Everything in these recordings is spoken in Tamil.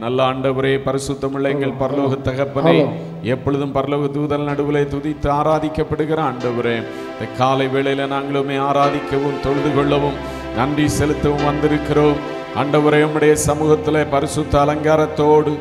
நல்ல ஆண்டவரே, பரிசுத்தமுள்ள எங்கள் பரலோக தகப்பனே, எப்பொழுதும் பரலோக தூதல் நடுவிலே துதித்து ஆராதிக்கப்படுகிற ஆண்டவரே, இந்த காலை வேளையில நாங்களுமே ஆராதிக்கவும் தொழுது கொள்ளவும் நன்றி செலுத்தவும் வந்திருக்கிறோம். ஆண்டவரே, உம்முடைய சமூகத்தில் பரிசுத்த அலங்காரத்தோடு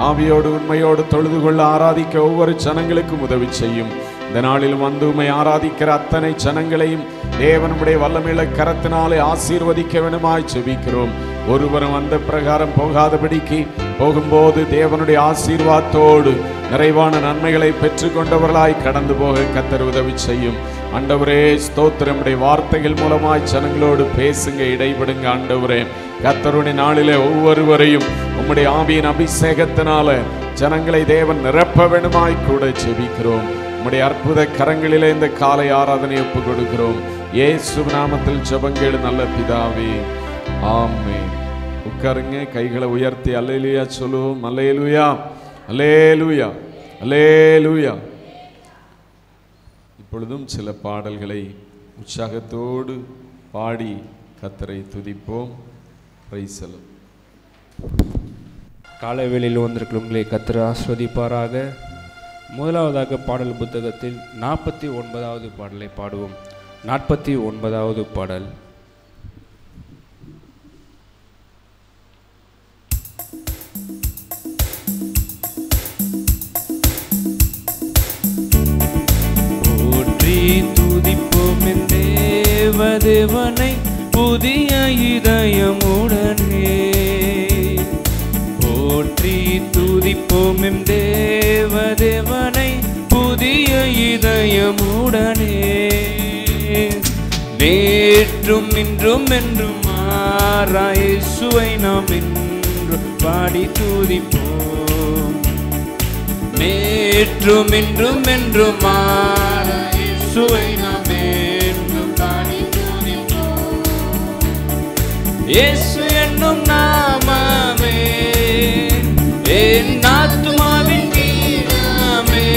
ஆவியோடு உண்மையோடு தொழுது கொள்ள ஆராதிக்க ஒவ்வொரு ஜனங்களுக்கும் உதவி செய்யும். இந்த நாளில் வந்து உம்மை ஆராதிக்கிற அத்தனை ஜனங்களையும் தேவனுடைய வல்லமையுள்ள கரத்தினாலே ஆசீர்வதிக்க வேண்டுமாய் ஜெபிக்கிறோம். ஒருவரும் அந்த பிரகாரம் போகாதபடிக்கு போகும்போது தேவனுடைய ஆசீர்வாதத்தோடு நிறைவான நன்மைகளை பெற்றுக்கொண்டவர்களாய் கடந்து போக கர்த்தர் உதவி செய்யும். ஆண்டவரே ஸ்தோத்திரம், உம்முடைய வார்த்தைகள் மூலமாய் ஜனங்களோடு பேசுங்க, இடைபடுங்க. ஆண்டவரே, கர்த்தருடைய நாளிலே ஒவ்வொருவரையும் உம்முடைய ஆவியின் அபிஷேகத்தினால ஜனங்களை தேவன் நிரப்ப வேண்டுமாய் கூட ஜெபிக்கிறோம். உம்முடைய அற்புத கரங்களிலே இந்த காலை ஆராதனை ஒப்புக் கொடுக்கிறோம். இயேசு நாமத்தில் ஜெபங்கள் நல்ல பிதாவே, ஆமென். உட்காருங்க, கைகளை உயர்த்தி அல்லேலூயா சொல்லுவோம். அல்லேலூயா, அல்லேலூயா, அல்லேலூயா. இப்பொழுதும் சில பாடல்களை உற்சாகத்தோடு பாடி கர்த்தரை துதிப்போம். Price the Lord. காலை வேளையில் வந்திருக்கிற உங்களை கர்த்தர் ஆசீர்வதிப்பாராக. முதலாவதாக பாடல் புத்தகத்தில் 49வது பாடலை பாடுவோம். 49வது பாடல். போற்றி துதிப்போம் என் தேவதேவனை புதிய இதயமுடனே. போற்றி துதிப்போம் என் தேவதேவனை புதிய இதயமுடனே. நேற்றும் இன்றும் என்றும் மாறா இயேசுவை நாம் இன்று பாடி துதிப்போம். நேற்றும் இன்றும் என்றும் மாறா இயேசுவை நாம் இன்று பாடி துதிப்போம். இயேசு என்னும் நாமமே என் ஆத்துமாவின் கீதமே.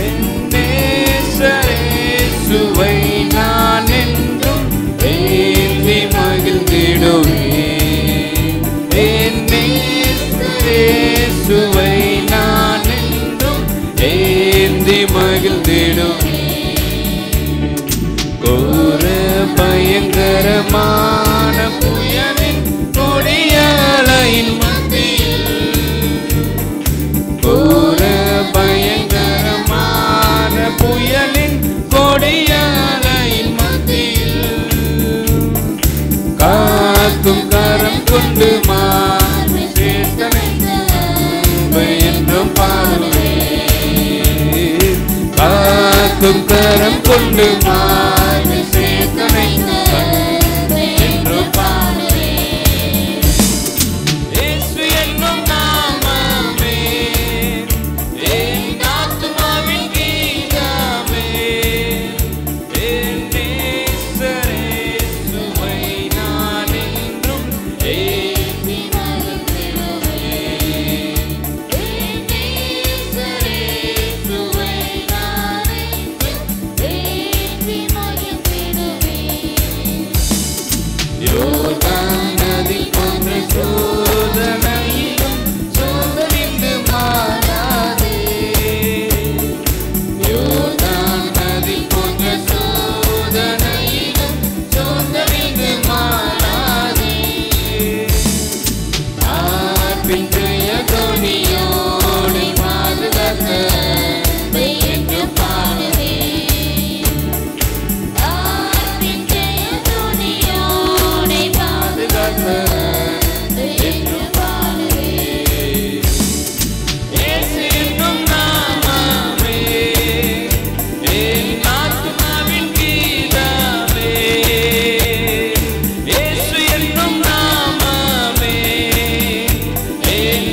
என் நேசர் இயேசுவை நான் என்றும் ஏந்தி மகிழ்ந்திடுவேன். என் நேசர் இயேசுவை நான் என்றும் ஏந்தி மகிழ்ந்திடுவேன். கோர பயங்கரமான புயலின் கொடிய அலையின் கோர பயங்கரமான புயலின் கொடிய அலையின் மத்தியில் காக்கும் கரம் கொண்டு மார்பை என்றும் பாடுவேன். காக்கும் கரம் கொண்டு மார்பை சேர்த்தனை என்றும் பாடுவேன். இயேசு என்னும் நாமமே என் ஆத்துமாவின் கீதமே. என் நேசர் இயேசுவை நான் என்றும் ஏந்தி மகிழ்ந்திடுவேன். என் நேசர் இயேசுவை நான் என்றும் ஏந்தி மகிழ்ந்திடுவேன். யோர்தான் நதி போன்ற சோதனையிலும் சோதனைந்து மாறாதே. யோர்தான் நதி போன்ற சோதனையிலும் சோதனைந்து மாறாதே. ஆர்ப்பின் ஜெய தொனியோடு பாதுகாக்க என்று பாடுவேன். ஆர்ப்பின் ஜெய தொனியோடு பாதுகாக்க என்று பாடுவேன். இயேசு என்னும் நாமமே என் ஆத்துமாவின் கீதமே. இயேசு என்னும் நாமமே என்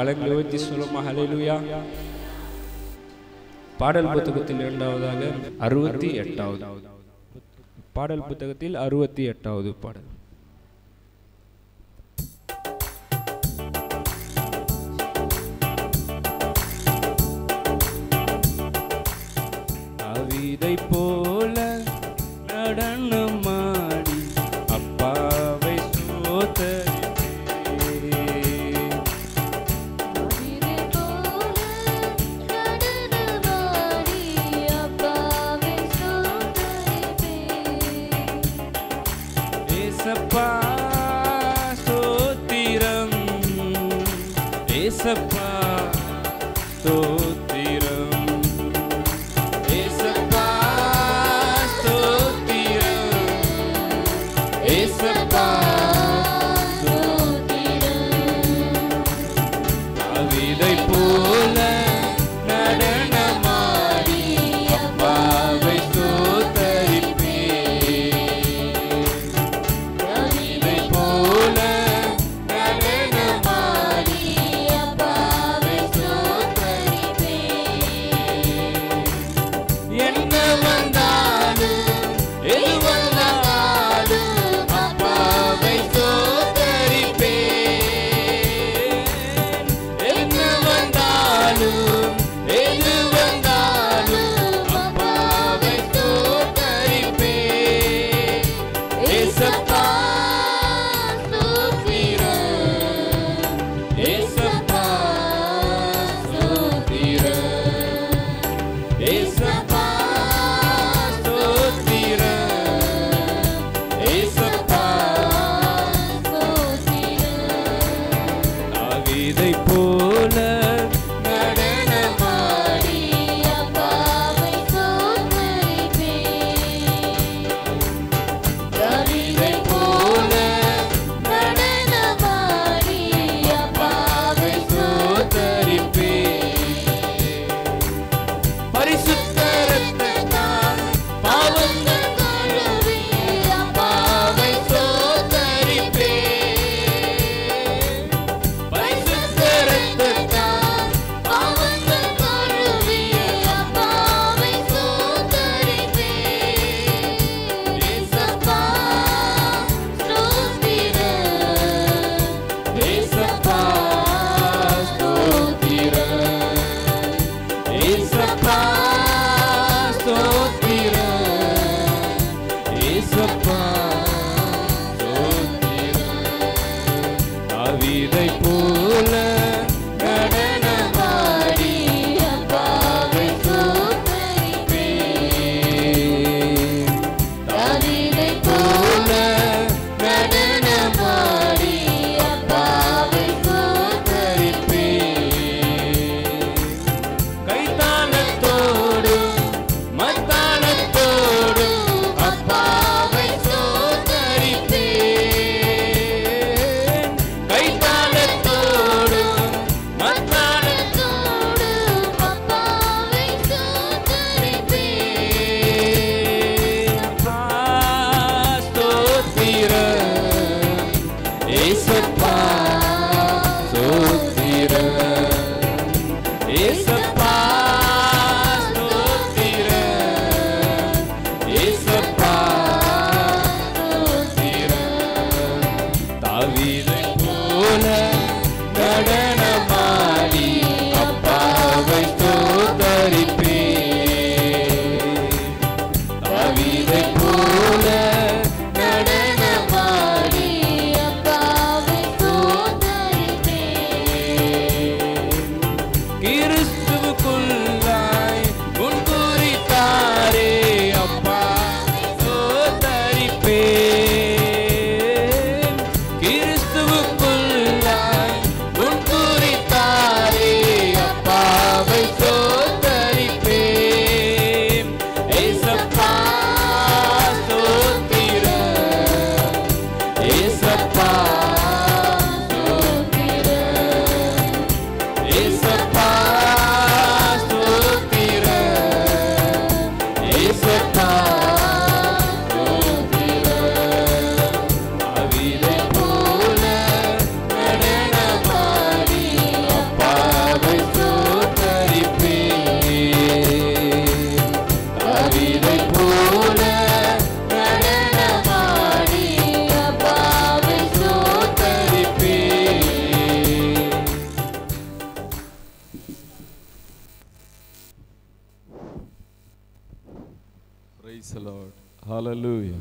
கரங்களை உயர்த்தி சொல்லுமா ஹல்லேலூயா. பாடல் புத்தகத்தில் இரண்டாவதாக 68வது பாடல் புத்தகத்தில் 68வது பாடல். தாவீதை போல நடனமாடி அப்பாவை ஸ்தோத்தரிப்பேன். தாவீதை போல நடனமாடி அப்பாவை ஸ்தோத்தரிப்பேன். ஏசப்பா ஸ்தோத்திரம், ஏசப்பா ஸ்தோத்திரம், ஏசப்பா ஸ்தோத்திரம், ஏசப்பா தாவீதை போல நடனமாடி அப்பாவை ஸ்தோத்தரிப்பேன். தாவீதை போல நடனமாடி அப்பாவை ஸ்தோத்தரிப்பேன். என்ன வந்தாலும் எது வந்தாலும் அப்பாவை ஸ்தோத்தரிப்பேன். என்ன வந்தாலும் எது வந்தாலும் அப்பாவை ஸ்தோத்தரிப்பேன். ஏசப்பா ஸ்தோத்திரம், ஏசப்பா ஸ்தோத்திரம், ஏசப்பா ஸ்தோத்திரம், ஏசப்பா தாவீதை போல நடனமாடி அப்பாவை ஸ்தோத்தரிப்பேன். தாவீதை போல நடனமாடி அப்பாவை ஸ்தோத்தரிப்பேன். பரிசுத்த இரத்தத்தால் பாவங்கள் கழுவி அப்பாவை ஸ்தோத்தரிப்பேன். பரிசுத்த இரத்தத்தால் பாவங்கள் கழுவிய அப்பாவை ஸ்தோத்தரிப்பேன். ஏசப்பா ஸ்தோத்திரம், ஏசப்பா ஸ்தோத்திரம், ஏசப்பா ஸ்தோத்திரம், ஏசப்பா ஸ்தோத்திரம். தாவீதை போல நடனமாடி அப்பாவை ஸ்தோத்தரிப்பேன். தாவீதை போல நடனமாடி அப்பாவை ஸ்தோத்தரிப்பேன். கைத்தாளத்தோடும் மத்தாளத்தோடும் அப்பாவை ஸ்தோத்தரிப்பேன். கைத்தாளத்தோடும் மத்தாளத்தோடும் அப்பாவை ஸ்தோத்தரிப்பேன். அப்பா ஸ்தோத்திரம், ஏசப்பா ஸ்தோத்திரம், ஏசப்பா ஸ்தோத்திரம், ஏசப்பா ஸ்தோத்திரம். தாவீதை போல நடனமாடி அப்பாவை ஸ்தோத்தரிப்பேன். தாவீதை போல நடனமாடி ஹல்லேலூயா.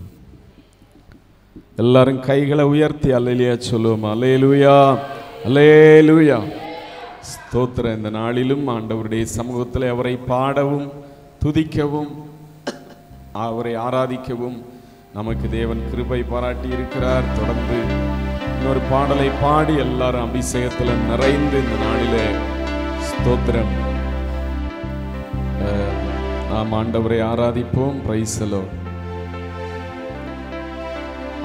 எல்லாரும் கைகளை உயர்த்தி அல்லேலூயா சொல்லுவோம். அல்லேலூயா, அல்லேலூயா. ஸ்தோத்திரம். இந்த நாளிலும் ஆண்டவருடைய சமூகத்தில் அவரை பாடவும் துதிக்கவும் அவரை ஆராதிக்கவும் நமக்கு தேவன் கிருபை பாராட்டி இருக்கிறார். தொடர்ந்து இன்னொரு பாடலை பாடி எல்லாரும் அபிஷேகத்தில் நிறைந்து இந்த நாளிலே ஸ்தோத்திரம் நாம் ஆண்டவரை ஆராதிப்போம். Price the Lord.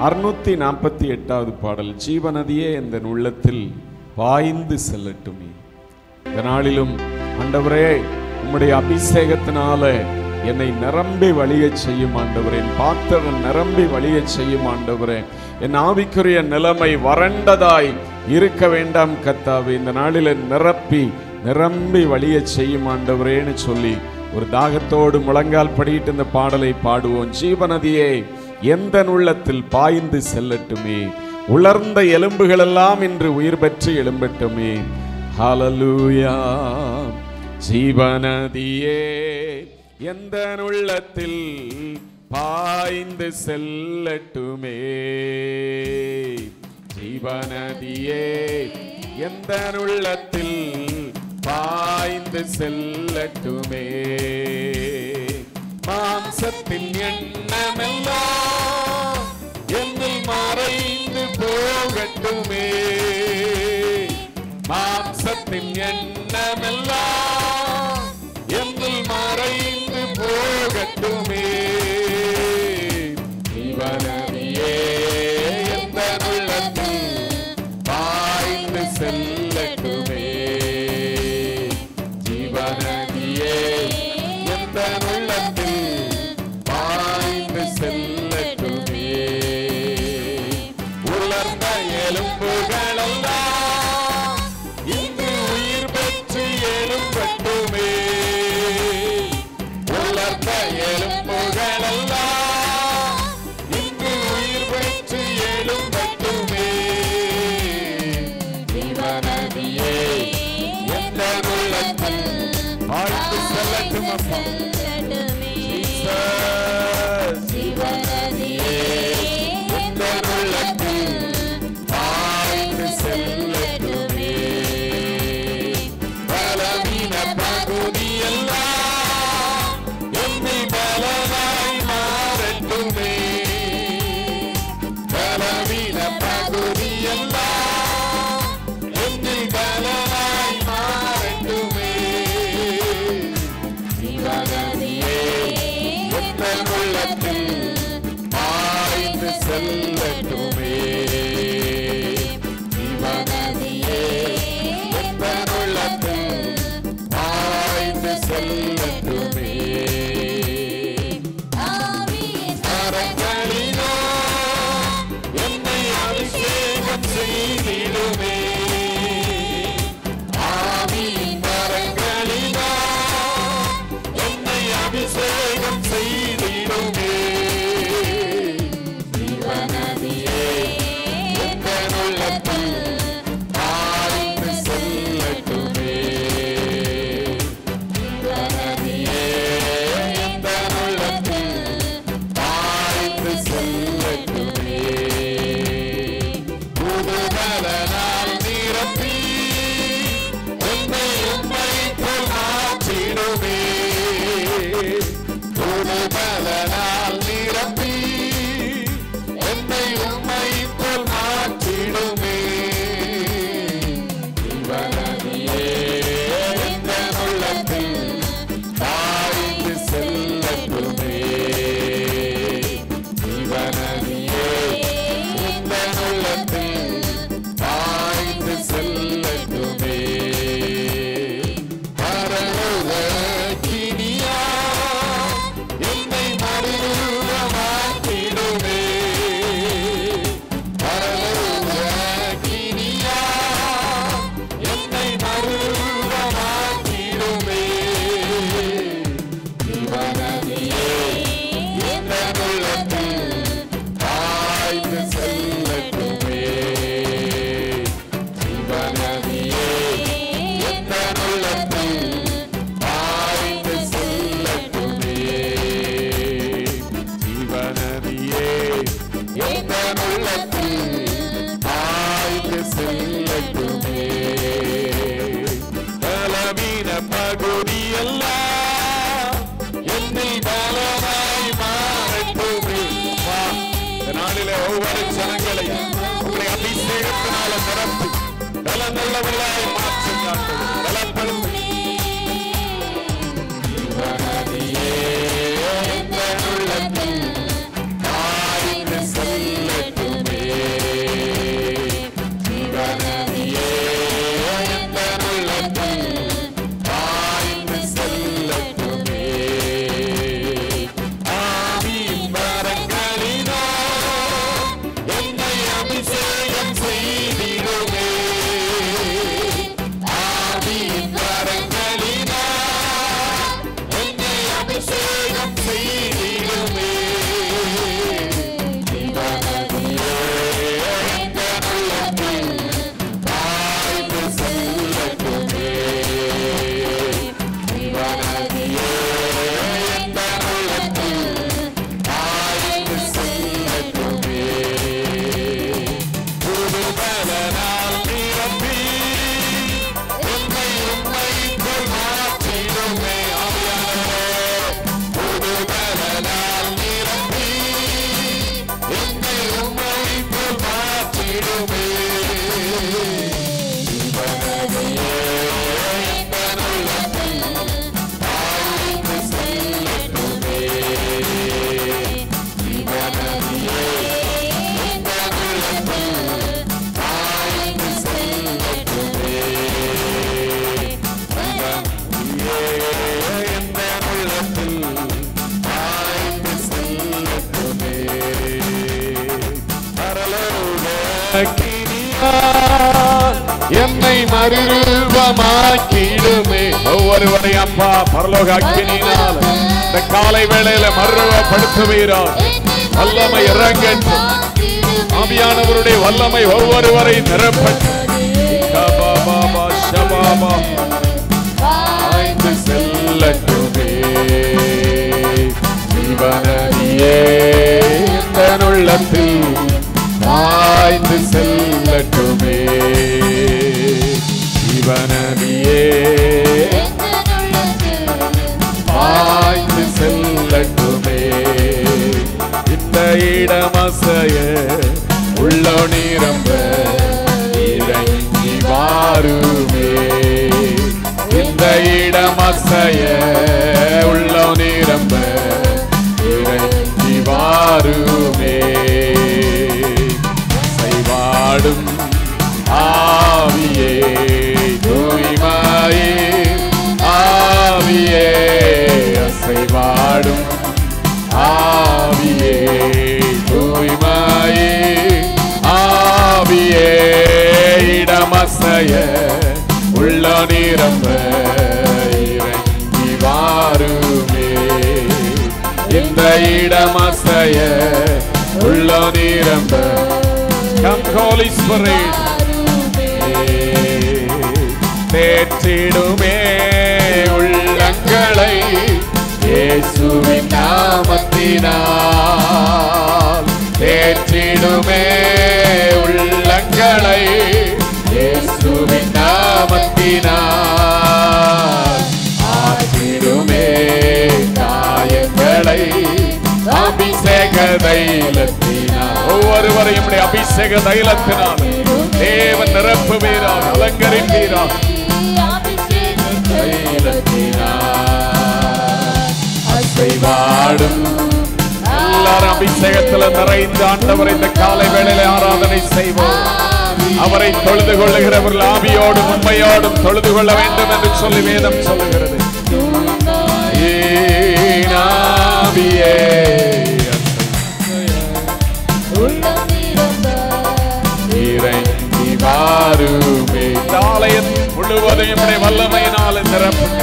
648வது பாடல். ஜீவநதியே எந்த உள்ளத்தில் பாய்ந்து செல்லட்டுமே. இந்த நாளிலும் ஆண்டவரே உம்முடைய அபிஷேகத்தினால என்னை நிரம்பி வழியச் செய்யும் ஆண்டவரே. என் பாத்திரம் நிரம்பி வழியச் செய்யும் ஆண்டவரே. என் ஆவிக்குரிய நிலைமை வறண்டதாய் இருக்க வேண்டாம் கர்த்தாவே. இந்த நாளில் நிரம்பி வழியச் செய்யும் ஆண்டவரேன்னு சொல்லி ஒரு தாகத்தோடு முழங்கால் படியிட்டு இந்த பாடலை பாடுவோம். ஜீவநதியே எந்த உள்ளத்தில் பாய்ந்து செல்லட்டுமே. உலர்ந்த எலும்புகள் எல்லாம் இன்று உயிர் பெற்று எழும்பட்டுமே. ஹல்லேலூயா. ஜீவநதியே எந்த உள்ளத்தில் பாய்ந்து செல்லட்டுமே. ஜீவநதியே எந்த உள்ளத்தில் பாய்ந்து செல்லட்டுமே. மாம்சத்தின் எண்ணமெல்லாம் என்னில் மறைந்து போகட்டுமே. மாம்சத்தின் எண்ணமெல்லாம் என்னில் மறைந்து போகட்டுமே. ஜீவநதியே எந்த உள்ளத்தில் பாய்ந்து செல்லட்டுமே. ஜீவநதியே எந்த உள்ளத்தில் பாய்ந்து செல்லட்டுமே. உலர்ந்த எலும்புகளெல்லாம் இன்று உயிர் பெற்று எழும்பட்டுமே. உலர்ந்த எலும்புகளெல்லாம் இன்று உயிர் பெற்று எழும்பட்டுமே. ஜீவநதியே எந்த உள்ளத்தில் பாய்ந்து செல்லட்டும் அப்பா. ஜீவநதியே எந்த உள்ளத்தில் பாய்ந்து செல்லட்டுமே. பலவீன பகுதியெல்லாம் என்னில் பலனாய் மாறட்டுமே. பலவீன பகுதியெல்லாம் என்னில் பலனாய் மாறட்டுமே. ஜீவநதியே எந்த உள்ளத்தில் பாய்ந்து செல்லட்டுமே. ஜீவநதியே எந்த உள்ளத்தில் பாய்ந்து செல்லட்டுமே. கரங்களிலோ என்னை அபிஷேகம் செய்திடுமே. ஆவியின் கரங்களிலோ என்னை அபிஷேகம் செய்திடுமே. ஜீவநதியே எந்த உள்ளத்தில் பாய்ந்து செல்லட்டுமே. ஜீவநதியே எந்த உள்ளத்தில் பாய்ந்து செல்லட்டுமே. புதுபலனால் நிரப்பி என்னை உம்மை போல் மாற்றிடுமே. புதுபலனால் நிரப்பி என்னை உம்மை போல் மாற்றிடுமே. ஜீவநதியே எந்த உள்ளத்தில் பாய்ந்து செல்லட்டுமே. ஜீவநதியே எந்த உள்ளத்தில் வல்லமையாய் மாற்றுங்க ஆண்டவரே. பலப்படுத்துங்க. ஜீவநதியே எந்தன் உள்ளத்தில் பாய்ந்து செல்லட்டுமே. ஜீவநதியே எந்தன் உள்ளத்தில் பாய்ந்து செல்லட்டுமே. ஆவியின் வரங்களினால் என்னை அபிஷேகம் செய்திடுமே. ஆவியின் வரங்களினால் என்னை அபிஷேகம் செய்திடுமே. ஜீவநதியே எந்தன் உள்ளத்தில் பாய்ந்து செல்லட்டுமே. ஜீவநதியே எந்தன் உள்ளத்தில் பாய்ந்து செல்லட்டுமே. புது பலனால் நிரப்பி என்னை உம்மைக்குள் மாற்றிடுமே. ஆவியானவரே, புது பலனால் நிரப்பி என்னை உம்மைக்குள் மாற்றிடுமே. ஜீவநதியே எந்தன் உள்ளத்தில் பாய்ந்து செல்லட்டுமே. ஜீவநதியே எந்தன் உள்ளத்தில் பாய்ந்து செல்லட்டுமே. ஜீவநதியே எந்தன் உள்ளத்தில் பாய்ந்து செல்லட்டுமே. பரலோக அக்கினியால் என்னை மறுரூபமாக்கிடுமே. ஒவ்வொருவரை அப்பா பரலோக அக்கினியினால் இந்த காலை வேளையில மறுரூபப்படுத்துவீராக. வல்லமை இறங்கட்டும். ஆவியானவருடைய வல்லமை ஒவ்வொருவரை நிரப்பட்டும். கபாபாபா ஷபாபா பாய்ந்து செல்லட்டுமே. ஜீவநதியே எந்தன் உள்ளத்தில் பாய்ந்து செல்லட்டுமே. ஜீவநதியே பாய்ந்து செல்லட்டுமே. இந்த இடமசைய உள்ள நிரம்ப இறங்கி வாருமே. இந்த இடமசைய உள்ள நிரம்ப இறங்கி வாருமே. செய்வாடும் ஆவியே தூய்மையே ஆவியே அசைவாடும் ஆவியே தூய்மையே ஆவியே இடமசைய உள்ள நிரம்ப இறங்கி வாருமே. இந்த இடமசைய உள்ள நிரம்ப Come Holy Spirit. தேற்றிடுமே உள்ளங்களை இயேசுவின் நாமத்தினால். தேற்றிடுமே உள்ளங்களை இயேசுவின் நாமத்தினால். ஆற்றிடுமே காயங்களை அபிஷேக தைலத்தினால். ஒவ்வொருவரையும் அபிஷேக தைலத்தினால் தேவன் நிரப்புவீராக, அலங்கரிப்பீராக. அசைவாடும் எல்லாரும் அபிஷேகத்தில் நிறைந்த ஆண்டவரை இந்த காலை வேளையில ஆராதனை செய்வோம். அவரை தொழுது கொள்ளுகிறவர்கள் ஆவியோடும் உண்மையோடும் தொழுது கொள்ள வேண்டும் என்று சொல்லி வேதம் சொல்லுகிறது. ஆவியே இறங்கி வாருமே. இந்த ஆலயம் முழுவதையும் வல்லமையினால் நிரப்புங்க.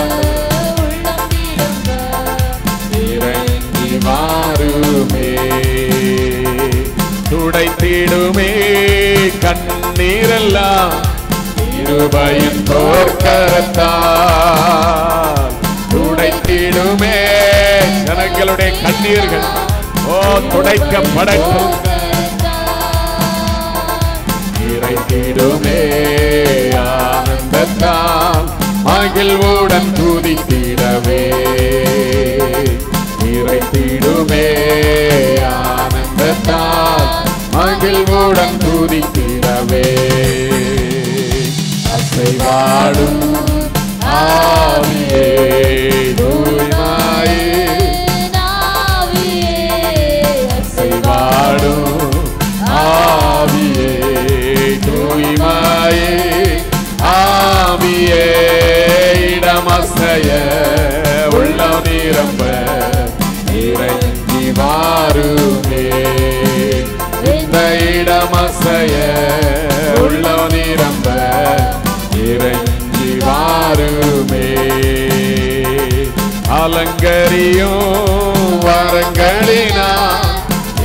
இறங்கி வாருமே. துடைத்திடுமே கண்ணீரெல்லாம் கிருபையின் போர்க்கரத்தால். துடைத்திடுமே ஜனங்களுடைய கண்ணீர்கள் ஓ துடைக்கப்படட்டும். இறைத்திடுமே ஆனந்தத்தால் மகிழ்வுடன் துதித்திடவே. இறைத்திடுமே ஆனந்தத்தால் மகிழ்வுடன் துதித்திடவே. அசைவாடும் ஆவியே தூய்மையே அசைவாடும் ஆவியே தூய்மையே ஆவியே இடமசைய உள்ள நிரம்ப இறங்கி வாருமே இந்த இடமசைய உள்ள நிரம்ப இறங்கி வாருமே அலங்கரியும் வரங்களினா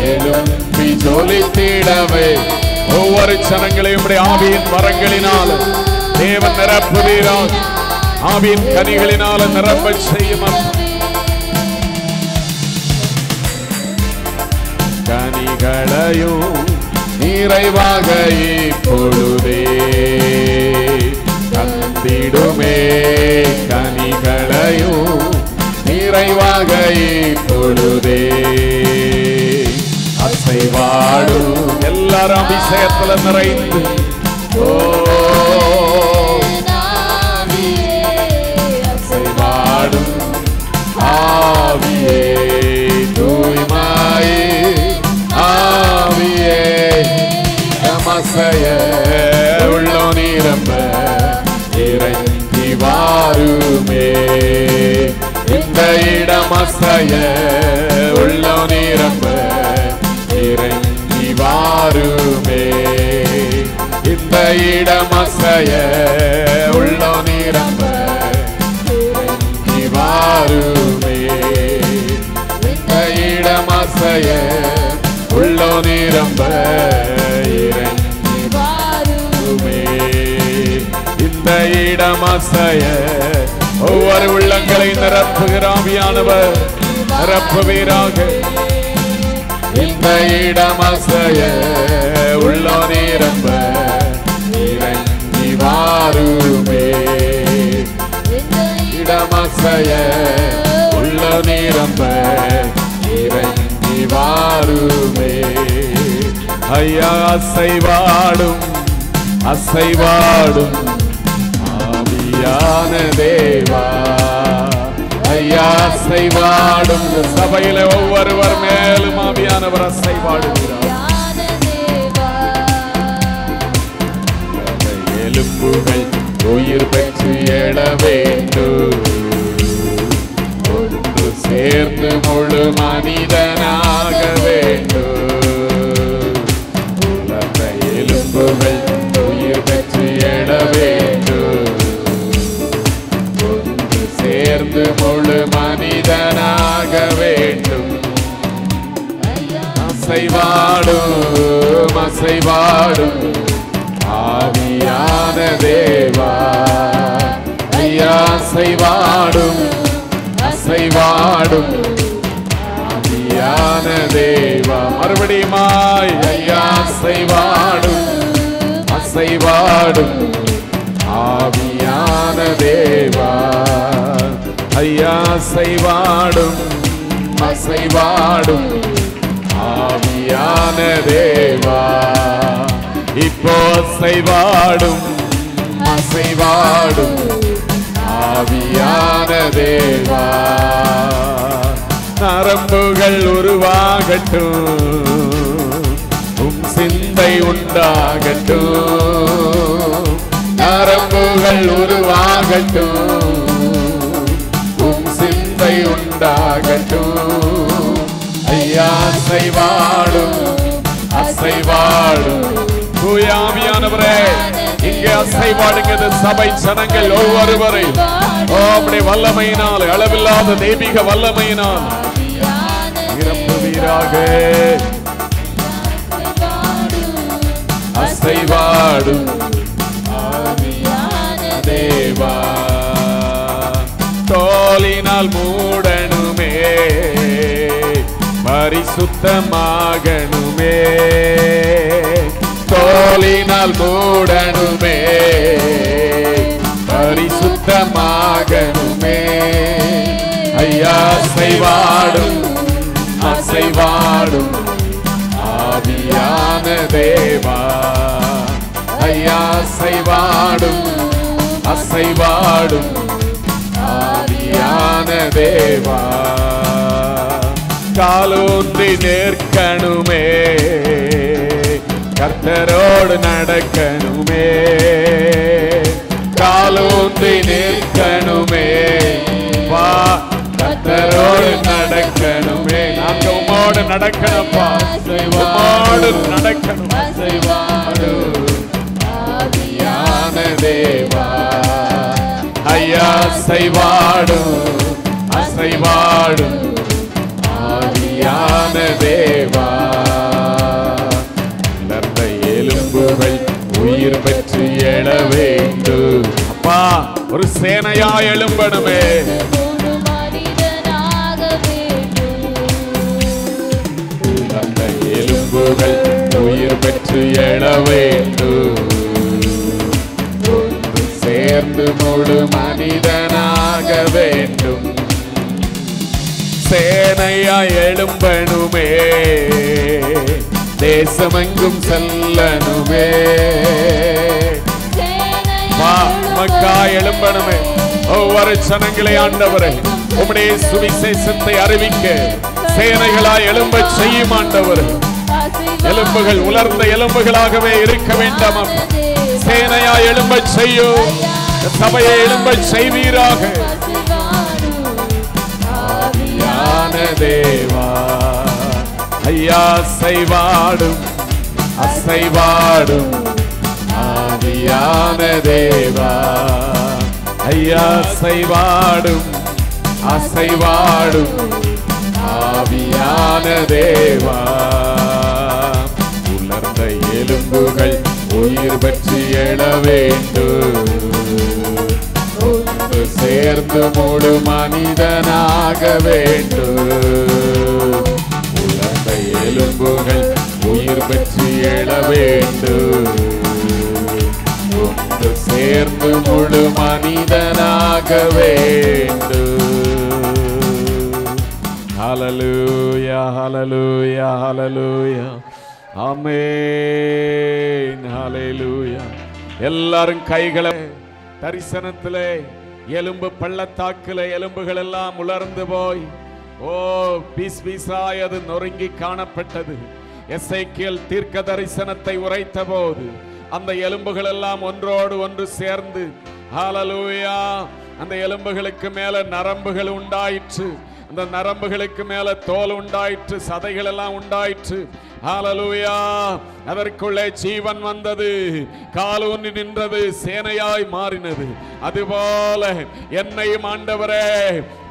எழும்பி ஜொலித்திடவே ஒவ்வொரு சனங்களையும் ஆவியின் வரங்களினால் தேவன் நிரப்புவீராக ஆவியின் கனிகளினால நிரப்ப செய்யும் கனிகளையும் நிறைவாக இப்பொழுதே தந்திடுமே கனிகளையும் நிறைவாக இப்பொழுதே அசைவாடும் எல்லாரும் அபிஷேகத்துல நிறைந்து அசைவாடும் ஆவியே தூய்மையே ஆவியே நமசைய உள்ள நிரம்ப இறங்கி வாருமே இந்த இடமசைய உள்ள நிரம்ப இறங்கி வாருமே இந்த இடமசைய உள்ள நிரம்ப இறங்கி வாருமே இந்த இடமசைய உள்ள நிரம்ப இறங்கி வாருமே இந்த இடமசைய ஒவ்வொரு உள்ளங்களை நிரப்புகிற ஆவியானவர் நிரப்புவீராக இந்த இடமசைய உள்ள நிரம்ப இறங்கி வாருமே இடமசைய உள்ள நிரம்ப இறங்கி வாருமே ஐயா அசைவாடும் அசைவாடும் ஆவியான தேவா ஐயா அசைவாடும் சபையில ஒவ்வொருவர் மேலும் ஆவியானவர் அசைவாடுகிறார் எலும்புகள் உயிர் பெற்று எழ வேண்டும் ஒன்று சேர்ந்து முழு மனிதனாக வேண்டும் எலும்புகள் உயிர் பெற்று எழ வேண்டும் ஒன்று சேர்ந்து முழு மனிதனாக வேண்டும் அசைவாடும் அசைவாடும் ஆவியான தேவா ஐயா அசைவாடும் அசைவாடும் ஆவியான தேவா மறுபடியுமாய் ஐயா அசைவாடும் அசைவாடும் ஆவியான தேவா ஐயா அசைவாடும் அசைவாடும் ஆவியான தேவா இப்போ அசைவாடும் அசைவாடும் ஆவியான தேவா நரம்புகள் உருவாகட்டும் உம் சிந்தை உண்டாகட்டும் நரம்புகள் உருவாகட்டும் உம் சிந்தை உண்டாகட்டும் ஐயா அசைவாடும் அசைவாடும் தூயாவியானவரே இங்கே அசைவாடுங்கிறது சபை ஜனங்கள் ஒவ்வொருவரை அப்படி வல்லமையினால் அளவில்லாத தெய்வீக வல்லமையினால் நிரப்புவீராக அசைவாடும் தேவா தோலினால் மூடணுமே பரிசுத்தமாகணுமே தோலினால் மூடணுமே பரிசுத்தமாகணுமே ஐயா அசைவாடும் அசைவாடும் ஆவியான தேவா ஐயா அசைவாடும் அசைவாடும் ஆவியான தேவா காலூன்றி நிற்கணுமே கர்த்தரோடு நடக்கணுமே காலூன்றி நிற்கணுமே வா கர்த்தரோடு நடக்கணுமே நாங்க உம்மோடு நடக்கணும்பா உம்மோடு நடக்கணும் அசைவாடு ஆவியான தேவா ஐயா அசைவாடும் அசைவாடும் ஆவியான தேவா உலர்ந்த எலும்புகள் உயிர் பெற்று எழ வேண்டும் அப்பா ஒரு சேனையா எழும்பணுமே உலர்ந்த எலும்புகள் உயிர் பெற்று எழ வேண்டும் ஒன்று சேர்ந்து முழு மனிதனாக வேண்டும் சேனையா எழும்பணுமே தேசமெங்கும் செல்லணுமே மக்கா எழும்பணுமே ஒவ்வொரு ஜனங்களை ஆண்டவரே உம்முடைய சுவிசேஷத்தை அறிவிக்க சேனைகளாய் எழும்ப செய்யும் ஆண்டவரே எலும்புகள் உலர்ந்த எலும்புகளாகவே இருக்க வேண்டாம் சேனையா எழும்ப செய்யும் சபையை எழும்ப செய்வீராக ஆவியான தேவா ஐயா அசைவாடும் அசைவாடும் ஆவியான தேவா ஐயா அசைவாடும் அசைவாடும் ஆவியான தேவா உலர்ந்த எலும்புகள் உயிர் பெற்று எழ வேண்டும் ஒன்று சேர்ந்து முழு மனிதனாக வேண்டும் உலர்ந்த எலும்புகள் உயிர் பெற்று எழ வேண்டும் ஒன்று சேர்ந்து முழு மனிதனாக வேண்டும் ஹல்லேலூயா ஹல்லேலூயா ஹல்லேலூயா ஆமென் ஹல்லேலூயா எல்லாரும் கைகளை தரிசனத்திலே எலும்பு பள்ளத்தாக்கிலே எலும்புகள் எல்லாம் உலர்ந்து போய் ஓ பீஸ் பீஸாய் அது நொறுங்கி காணப்பட்டது எசேக்கியேல் தீர்க்க தரிசனத்தை உரைத்த போது அந்த எலும்புகள் எல்லாம் ஒன்றோடு ஒன்று சேர்ந்து ஹல்லேலூயா அந்த எலும்புகளுக்கு மேல நரம்புகள் உண்டாயிற்று அந்த நரம்புகளுக்கு மேல தோல் உண்டாயிற்று சதைகள் எல்லாம் உண்டாயிற்று ஹல்லேலூயா அதற்குள்ளே ஜீவன் வந்தது காலூன்றி நின்றது சேனையாய் மாறினது அதுபோல என்னையும் ஆண்டவரே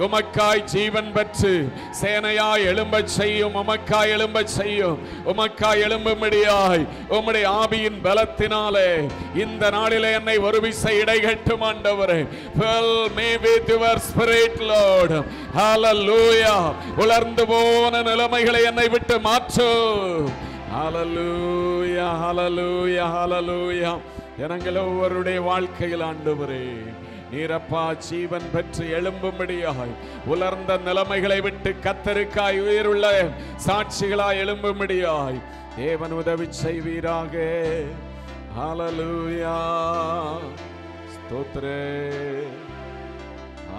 உமக்காய் ஜீவன் பெற்று சேனையாய் எழும்ப செய்யும் உமக்காய் எழும்ப செய்யும் உமக்காய் எழும்பும்படியாய் உம்முடைய ஆவியின் பலத்தினாலே இந்த நாளிலே என்னை ஒரு விசை இடைகட்டும் ஆண்டவரே fill me with your spirit Lord hallelujah உலர்ந்து போன நிலைமைகளை என்னை விட்டு மாற்று ஹல்லேலூயா ஹல்லேலூயா ஹல்லேலூயா எங்கள் ஒவ்வொருடைய வாழ்க்கையில் ஆண்டவரே நீரப்பா ஜீவன் பெற்று எழும்பும்படியாய் உலர்ந்த நிலைமைகளை விட்டு கர்த்தருக்காய் உயிருள்ள சாட்சிகளாய் எழும்பும்படியாய் தேவன் உதவி செய்வீராக ஹல்லேலூயா ஸ்தோத்திரே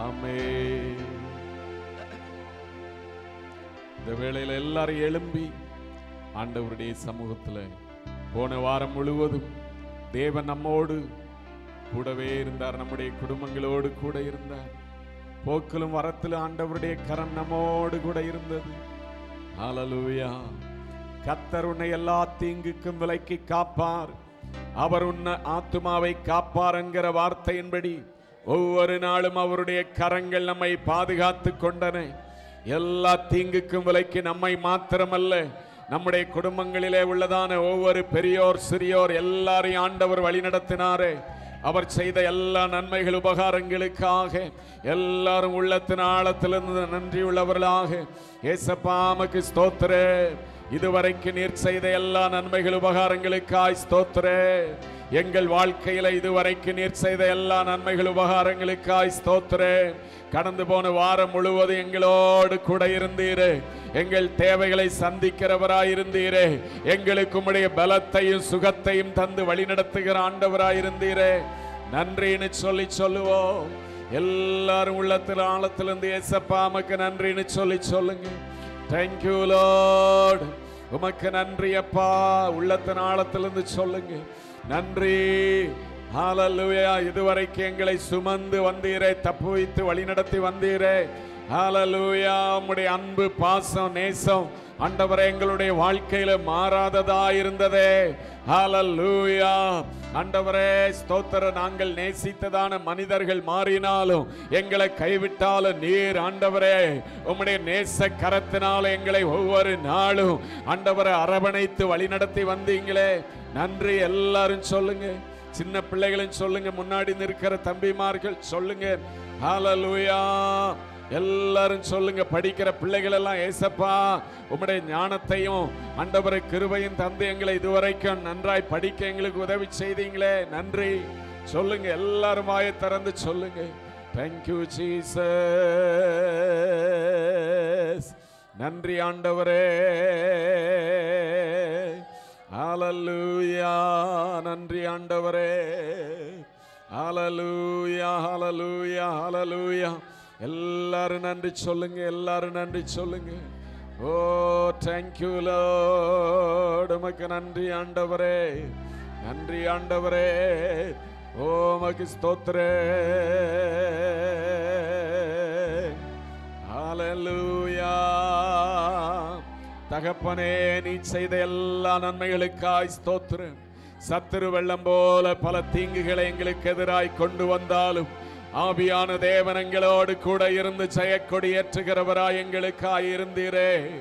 ஆமென் இந்த வேளையில் எல்லாரும் எழும்பி ஆண்டவருடைய சமூகத்தில் போன வாரம் முழுவதும் தேவன் நம்மோடு கூடவே இருந்தார் நம்முடைய குடும்பங்களோடு கூட இருந்தார் போக்கிலும் வரத்திலும் ஆண்டவருடைய கரம் நம்மோடு கூட இருந்தது ஹல்லேலூயா கர்த்தர் உன்னை எல்லா தீங்குக்கும் விலக்கி காப்பார் அவர் உன்னை ஆத்துமாவை காப்பார் என்கிற வார்த்தையின்படி ஒவ்வொரு நாளும் அவருடைய கரங்கள் நம்மை பாதுகாத்து கொண்டன எல்லா தீங்குக்கும் விலக்கி நம்மை மாத்திரமல்ல நம்முடைய குடும்பங்களிலே உள்ளதான ஒவ்வொரு பெரியோர் சிறியோர் எல்லாரையும் ஆண்டவர் வழிநடத்தினாரே அவர் செய்த எல்லா நன்மைகள் உபகாரங்களுக்காக எல்லாரும் உள்ளத்தின் ஆழத்திலிருந்து நன்றி உள்ளவர்களாக ஏசப்பா உமக்கு ஸ்தோத்திரே இதுவரைக்கு நீர் செய்த எல்லா நன்மைகள் உபகாரங்களுக்காய் ஸ்தோத்திரே எங்கள் வாழ்க்கையில இதுவரைக்கு நீர் செய்த எல்லா நன்மைகள் உபகாரங்களுக்காய் ஸ்தோத்திரே கடந்து போன வாரம் முழுவதும் எங்களோடு கூட இருந்தீரே எங்கள் தேவைகளை சந்திக்கிறவராய் இருந்தீரே எங்களுக்கு உம்முடைய பலத்தையும் சுகத்தையும் தந்து வழிநடத்துகிற ஆண்டவராய் இருந்தீரே நன்றின்னு சொல்லி சொல்லுவோம். எல்லாரும் உள்ளத்தில் ஆழத்திலிருந்து ஏசப்பா உமக்கு நன்றின்னு சொல்லி சொல்லுங்க. தேங்க்யூ லார்ட், உமக்கு நன்றி அப்பா. உள்ளத்தின் ஆழத்திலிருந்து சொல்லுங்க நன்றி. ஹல்லேலூயா. இதுவரைக்கும் எங்களை சுமந்து வந்தீரே, தப்பு வைத்து வழிநடத்தி வந்தீரே. ஹல்லேலூயா. உம்முடைய அன்பு, பாசம், நேசம் ஆண்டவரே எங்களுடைய வாழ்க்கையில மாறாததா இருந்ததே. ஹல்லேலூயா. ஆண்டவரே ஸ்தோத்திரம். நாங்கள் நேசித்ததான மனிதர்கள் மாறினாலும், எங்களை கைவிட்டாலும், நீர் ஆண்டவரே உம்முடைய நேச கரத்தினால எங்களை ஒவ்வொரு நாளும் ஆண்டவரை அரவணைத்து வழிநடத்தி வந்தீங்களே. நன்றி. எல்லாரும் சொல்லுங்க. சின்ன பிள்ளைகளும் சொல்லுங்க. முன்னாடி நிற்கிற தம்பிமார்கள் சொல்லுங்க. ஹல்லேலூயா. எல்லாரும் சொல்லுங்க. படிக்கிற பிள்ளைகள் எல்லாம் ஏசப்பா உம்முடைய ஞானத்தையும் ஆண்டவரை கிருபையும் தந்து எங்களை இதுவரைக்கும் நன்றாய் படிக்க எங்களுக்கு உதவி செய்தீங்களே. நன்றி சொல்லுங்க. எல்லாரும் வாயை திறந்து சொல்லுங்க. Thank you Jesus. நன்றி ஆண்டவரே. ஹல்லேலூயா. நன்றி ஆண்டவரே. ஹல்லேலூயா. ஹல்லேலூயா. ஹல்லேலூயா. எல்லாரும் நன்றி சொல்லுங்க. எல்லாரும் நன்றி சொல்லுங்க. ஓ தேங்க்யூ லார்ட். உமக்கு நன்றி ஆண்டவரே. நன்றி ஆண்டவரே. ஓ உமக்கு ஸ்தோத்திரம். ஹல்லேலூயா. தகப்பனே, நீ செய்த எல்லா நன்மைகளுக்காய் ஸ்தோத்திரம். சத்துரு வெள்ளம் போல பல தீங்குகளை எங்களுக்கு எதிராய் கொண்டு வந்தாலும் ஆவியான தேவன் எங்களோடு கூட இருந்து ஜெயக்கொடி ஏற்றுகிறவராய் எங்களுக்காய் இருந்தீரே.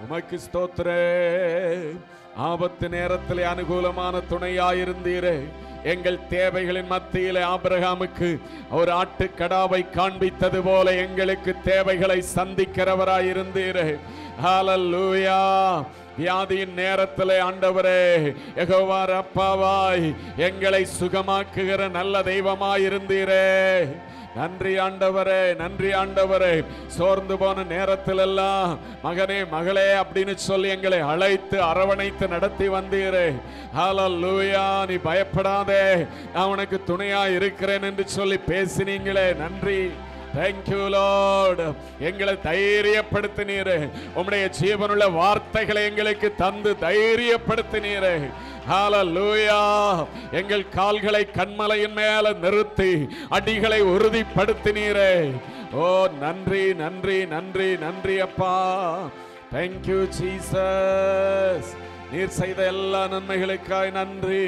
உமக்கு ஸ்தோத்திரம். ஆபத்து நேரத்திலே அனுகூலமான துணையாயிருந்தீரே. எங்கள் தேவைகளின் மத்தியிலே ஆபிரகாமுக்கு ஒரு ஆட்டுக்கடாவை காண்பித்தது போல எங்களுக்கு தேவைகளை சந்திக்கிறவராய் இருந்தீரே. ஹல்லேலூயா. வியாதியின் நேரத்திலே ஆண்டவரே யெகோவா ரப்பாவாய் எங்களை சுகமாக்குகிற நல்ல தெய்வமாய் இருந்தீரே. நன்றி ஆண்டவரே. நன்றி ஆண்டவரே. சோர்ந்து போன நேரத்தில் எல்லாம் மகனே மகளே அப்படின்னு சொல்லி எங்களை அழைத்து அரவணைத்து நடத்தி வந்தீரே. ஹல்லேலூயா. நீ பயப்படாதே, நான் உனக்கு துணையா இருக்கிறேன் என்று சொல்லி பேசினீங்களே. நன்றி. Thank you Lord. எங்களை தைரியப்படுத்தினீரே. உம்முடைய ஜீவனுள்ள வார்த்தைகளை எங்களுக்கு தந்து தைரியப்படுத்தினீரே. ஹல்லேலூயா. எங்கள் கால்களை கண்மலையின் மேல நிறுத்தி அடிகளை உறுதிப்படுத்தினீரே. ஓ நன்றி நன்றி நன்றி நன்றி அப்பா. Thank you Jesus. நீர் செய்த எல்லா நன்மைகளுக்காய் நன்றி.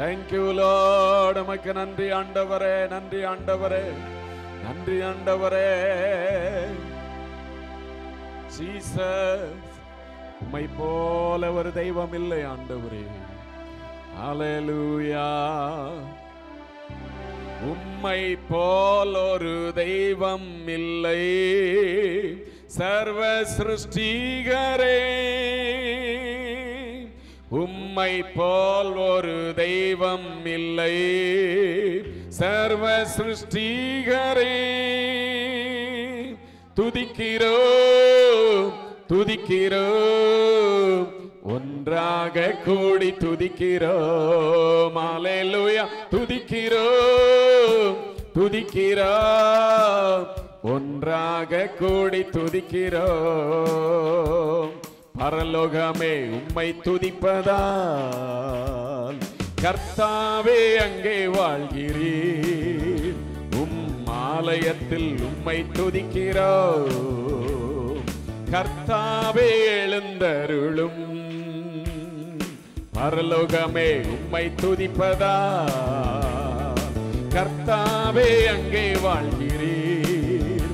Thank you Lord. உமக்கு நன்றி ஆண்டவரே. நன்றி ஆண்டவரே. நன்றி ஆண்டவரே. ஜீசஸ், உம்மை போல ஒரு தெய்வம் இல்லை ஆண்டவரே. ஹல்லேலூயா. உம்மை போல் ஒரு தெய்வம் இல்லை சர்வ சிருஷ்டிகரே. உம்மை போல் ஒரு தெய்வம் இல்லை சர்வ சிருஷ்டிகரே. துதிக்கிறோம் துதிக்கிறோம் ஒன்றாக கூடி துதிக்கிறோம். ஹல்லேலூயா. துதிக்கிறோம் துதிக்கிறோம் ஒன்றாக கூடி துதிக்கிறோம். பரலோகமே உம்மை துதிப்பதால் கர்த்தாவே அங்கே வாழ்கிறீர். ஆலயத்தில் உம்மை துதிக்கிறோம். கர்த்தாவே எழுந்தருளும். பரலோகமே உம்மை துதிப்பதால் கர்த்தாவே அங்கே வாழ்கிறீர்.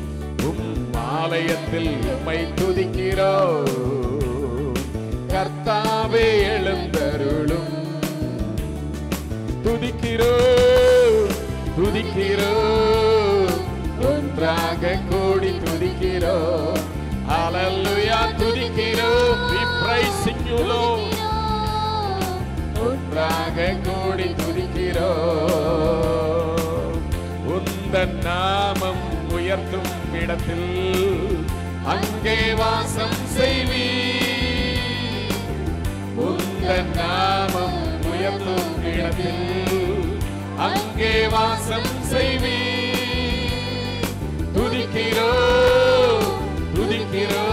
ஆலயத்தில் உம்மை துதிக்கிறோம். கர்த்தாவே எழுந்தருளும். துதிக்கிறோம் துதிக்கிறோம் ஒன்றாக கூடி துதிக்கிறோம். ஹல்லேலூயா. துதிக்கிறோம். we praising you Lord. ஒன்றாக கூடி துதிக்கிறோம். உந்தன் நாமம் உயர்த்தும் இடத்தில் அங்கே வாசம் செய்வீர். உந்தன் நாமம் உயர்த்தும் இடத்தில் அங்கே வாசம் செய்வி. துதிக்கிறோ துதிக்கிறோ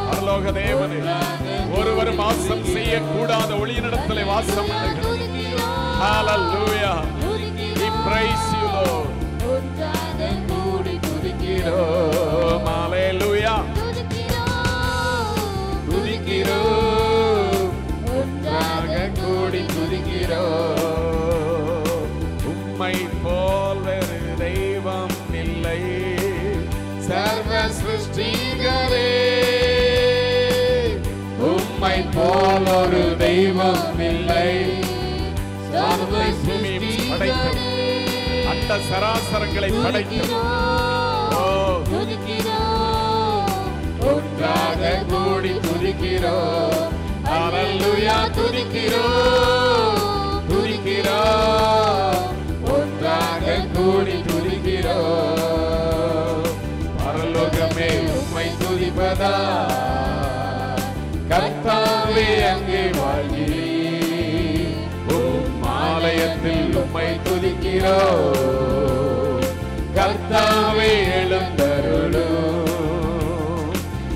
பரலோக தேவனே, ஒருவரும் வாசம் செய்யக்கூடாத ஒளியினிடத்திலே வாசம் பண்ணுகிறோம். Hallelujah. We praise you, Lord. துதிக்கிறோம். Hallelujah. துதிக்கிறோம். ஒன்றாக கூடி துதிக்கிறோம். உம்மை போல் வேறு தெய்வம் இல்லை சர்வ சிருஷ்டிகரே. உம்மை போல் ஒரு தெய்வம் இல்லை சர்வ படைத்தோம், அண்ட சராசரங்களை படைத்தோம். ஒன்றாக கூடி துதிக்கிறோம். ஹல்லேலூயா. துதிக்கிறோம் துதிக்கிறோம். ஒன்றாக கூடி துதிக்கிறோம். பரலோகமே உம்மை துதிப்பதா கர்த்தாவே அங்கே வாழ்கிறீர். ஆலயத்தில் உம்மை துதிக்கிறோம். கர்த்தாவே எழுந்தருளும்.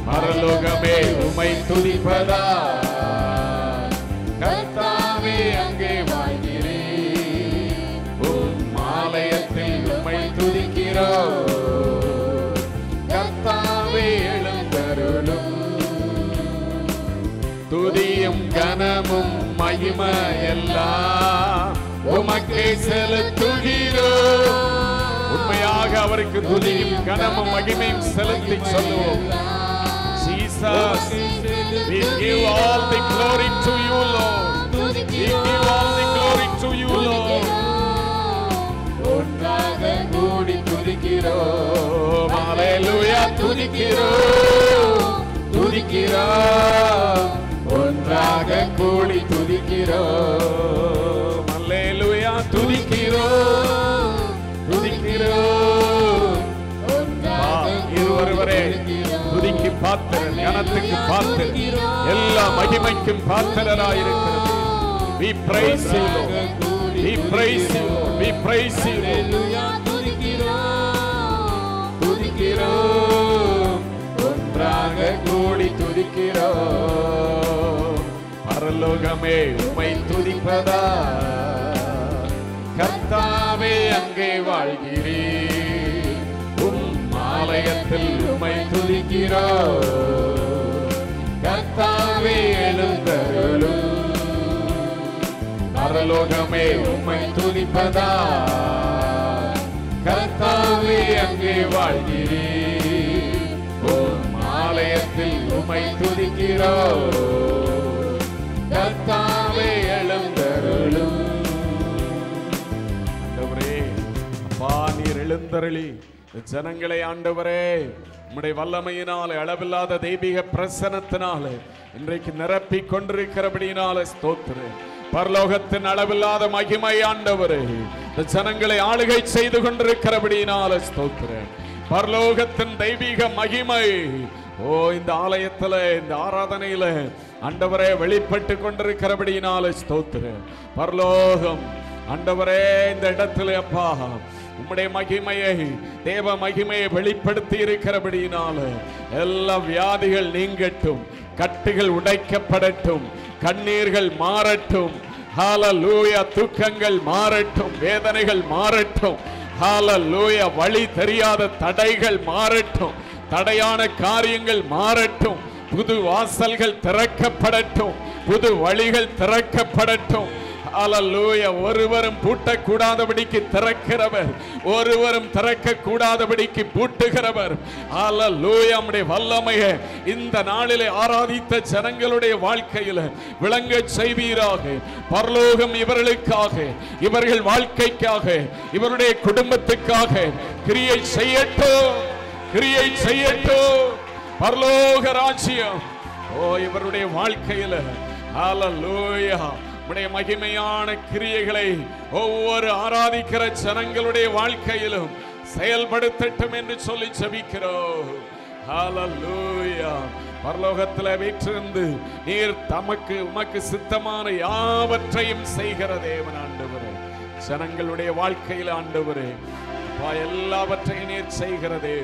பரலோகமே உம்மை துதிப்பதா கர்த்தாவே அங்கே வாழ்கிறீர். ஆலயத்தில் உம்மை துதிக்கிறோம். கர்த்தாவே எழுந்தருளும். துதியும் கனமும் மகிமையெல்லாம் உமக்கே செலுத்துகிறோம். உண்மையாக அவருக்கு துதியும் கனமும் மகிமையும் செலுத்தி சொல்லுவோம். Jesus, we give all the glory to you, Lord. We give all the glory to you, Lord. ஒன்றாக கூடி துதிக்கிறோம். ஹல்லேலூயா. துதிக்கிறோம் துதிக்கிறோம். ஒன்றாக கூடி துதிக்கிறோம். அல்லேலூயா. துதிக்கிறோம் துதிக்கிறோம். இருவருவரே துதிக்கு பாத்திரர், கனத்துக்கு பாத்திரர், எல்லா மகிமைக்கும் பாத்திரராயிருக்கிறது. We praise you, Lord. We praise you, Lord. We praise you, Lord. துதிக்கிறோம். ஒன்றாக கூடி துதிக்கிறோம். பரலோகமே உம்மை துதிப்பதா கர்த்தாவே அங்கே வாழ்கிறீர். ஆலயத்தில் உம்மை துதிக்கிறோம். கர்த்தாவே எழுந்தருளும். பரலோகமே உம்மை துதிப்பதா கர்த்தாவே அங்கே வாழ்கிறீர். ஆலயத்தில் உம்மை துதிக்கிறோம். கர்த்தாவே எழுந்தருளும். ஆண்டவரே, அப்பா நீர் எழுந்தருளி ஜனங்களை ஆண்டவரே உம்முடைய வல்லமையினாலே அளவில்லாத தெய்வீக பிரசன்னத்தினாலே இன்றைக்கு நிரப்பி கொண்டிருக்கிறபடியினாலே ஸ்தோத்திரம். பரலோகத்தின் அளவில்லாத மகிமை ஆண்டவரே இந்த ஜனங்களை ஆளுகை செய்து கொண்டிருக்கிறபடியினாலே ஸ்தோத்திரம். பரலோகத்தின் தெய்வீக மகிமை இந்த ஆலயத்துல இந்த ஆராதனையில ஆண்டவரே வெளிப்பட்டு கொண்டிருக்கிறபடியினாலே ஸ்தோத்திரம். பரலோகம் ஆண்டவரே இந்த இடத்துல அப்பா உம்முடைய மகிமையை தேவ மகிமையை வெளிப்படுத்தி இருக்கிறபடியினால எல்லா வியாதிகள் நீங்கட்டும், கட்டுகள் உடைக்கப்படட்டும், கண்ணீர்கள் மாறட்டும். ஹல்லேலூயா. துக்கங்கள் மாறட்டும், வேதனைகள் மாறட்டும். ஹல்லேலூயா. வழி தெரியாத தடைகள் மாறட்டும், தடையான காரியங்கள் மாறட்டும். புது வாசல்கள் திறக்கப்படட்டும், புது வழிகள் திறக்கப்படட்டும். ஹல்லேலூயா. ஒருவரும் பூட்டக்கூடாதபடிக்கு திறக்கிறவர், ஒருவரும் திறக்க கூடாதபடிக்கு பூட்டுகிறவர். ஹல்லேலூயா. நம்முடைய வல்லமையை இந்த நாளிலே ஆராதித்த ஜனங்களுடைய வாழ்க்கையில விளங்க செய்வீராக. பரலோகம் இவர்களுக்காக, இவர்கள் வாழ்க்கைக்காக, இவருடைய குடும்பத்துக்காக கிரியை செய்யட்டும், கிரியை செய்யட்டும். பரலோக ராஜ்யம் இவருடைய வாழ்க்கையில ஹல்லேலூயா உம்முடைய மகிமையான கிரியைகளை ஒவ்வொரு ஆராதிக்கிற ஜனங்களுடைய வாழ்க்கையிலும் செயல்படுத்தட்டும் என்று சொல்லி ஜெபிக்கிறோம். ஹல்லேலூயா. பரலோகத்தில் வீற்றிருந்து நீர் உமக்கு சித்தமான யாவற்றையும் செய்கிற தேவன் ஆண்டவரே. ஜனங்களுடைய வாழ்க்கையில் ஆண்டவரே அப்பா, எல்லாவற்றையும் நீர் செய்கிறதே,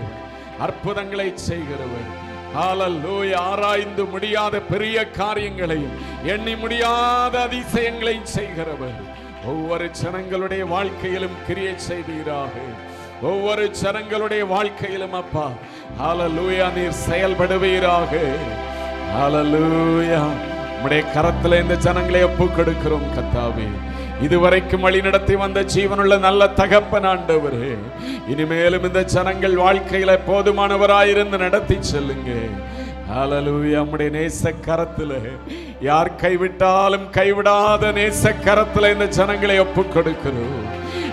அற்புதங்களை செய்கிறவர். ஹல்லேலூயா. ஆராய்ந்து முடியாத பெரிய காரியங்களையும் எண்ணி முடியாத அதிசயங்களையும் செய்கிறவர். ஒவ்வொரு ஜனங்களுடைய வாழ்க்கையிலும் கிரியை செய்வீராக. ஒவ்வொரு ஜனங்களுடைய வாழ்க்கையிலும் அப்பா ஹல்லேலூயா நீர் செயல்படுவீராக. ஹல்லேலூயா. உம்முடைய கரத்திலே இந்த ஜனங்களை ஒப்புக் கொடுக்கிறோம் கர்த்தாவே. இதுவரைக்கும் வழி நடத்தி வந்த ஜீவனுள்ள நல்ல தகப்பன் ஆண்டவரே, இனிமேலும் இந்த ஜனங்கள் வாழ்க்கையில போதுமானவராயிருந்து நடத்தி செல்லுங்க. ஹல்லேலூயா. உம்முடைய நேச கரத்திலே யார் கைவிட்டாலும் கைவிடாத நேச கரத்திலே இந்த ஜனங்களை ஒப்புக் கொடுக்கிறோம்.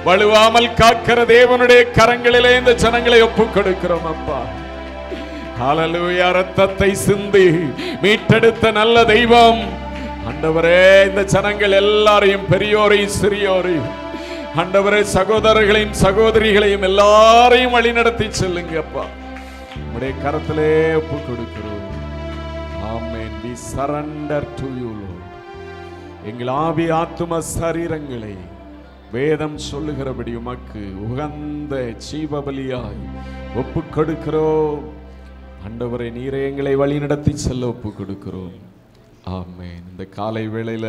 வலுவாமல் காக்கிற தேவனுடைய கரங்களிலே இந்த ஜனங்களை ஒப்புக் கொடுக்கிறோம் அப்பா. ஹல்லேலூயா. ரத்தத்தை சிந்தி மீட்டெடுத்த நல்ல தெய்வம் ஆண்டவரே, இந்த ஜனங்கள் எல்லாரையும் பெரியோரையும் சிறியோரையும் ஆண்டவரே சகோதரர்களையும் சகோதரிகளையும் எல்லாரையும் வழி நடத்தி செல்லுங்க அப்பா. உம்முடைய கரத்திலே ஒப்புக் கொடுக்கிறோம். ஆமென். we surrender to you Lord. எங்கள் ஆவி ஆத்தும சரீரங்களை வேதம் சொல்லுகிறபடி உமக்கு உகந்த ஜீவபலியாய் ஒப்புக் கொடுக்கிறோம் ஆண்டவரே. நீரே எங்களை வழி நடத்தி செல்ல ஒப்புக் கொடுக்கிறோம். ஆமென். இந்த காலை வேளையில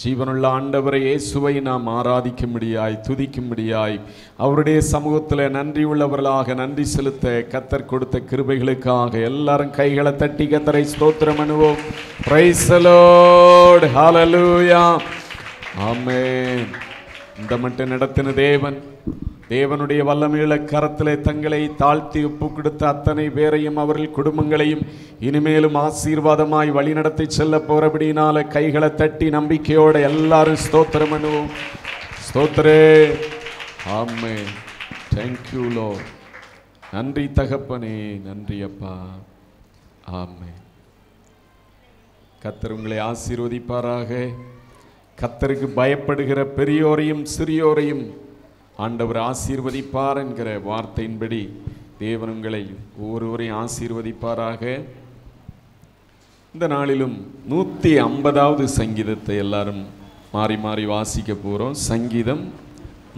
ஜீவனுள்ள ஆண்டவரை இயேசுவை நாம் ஆராதிக்கும்படியாய் துதிக்கும்படியாய் அவருடைய சமூகத்தில் நன்றி உள்ளவர்களாக நன்றி செலுத்த கர்த்தர் கொடுத்த கிருபைகளுக்காக எல்லாரும் கைகளை தட்டி கர்த்தரை ஸ்தோத்திரம் பண்ணுவோம். Praise the lord. Hallelujah. Amen. இந்த மட்டும் நடத்தின தேவனுடைய வல்லமையுள்ள கரத்திலே தங்களை தாழ்த்தி ஒப்பு கொடுத்த அத்தனை பேரையும் அவர்கள் குடும்பங்களையும் இனிமேலும் ஆசீர்வாதமாய் வழி நடத்தி செல்ல போறபடினால கைகளை தட்டி நம்பிக்கையோட எல்லாரும் ஸ்தோத்திரம் பண்ணுவோம். ஸ்தோத்திரே. ஆமென். Thank you Lord. நன்றி தகப்பனே, நன்றி அப்பா. ஆமென். கர்த்தர் உங்களை ஆசீர்வதிப்பாராக. கர்த்தருக்கு பயப்படுகிற பெரியோரையும் சிறியோரையும் ஆண்டவர் ஆசீர்வதிப்பார் என்கிற வார்த்தையின்படி தேவன் உங்களை ஒவ்வொருவரையும் ஆசீர்வதிப்பாராக. இந்த நாளிலும் 150வது சங்கீதத்தை எல்லாரும் மாறி மாறி வாசிக்க போகிறோம். சங்கீதம்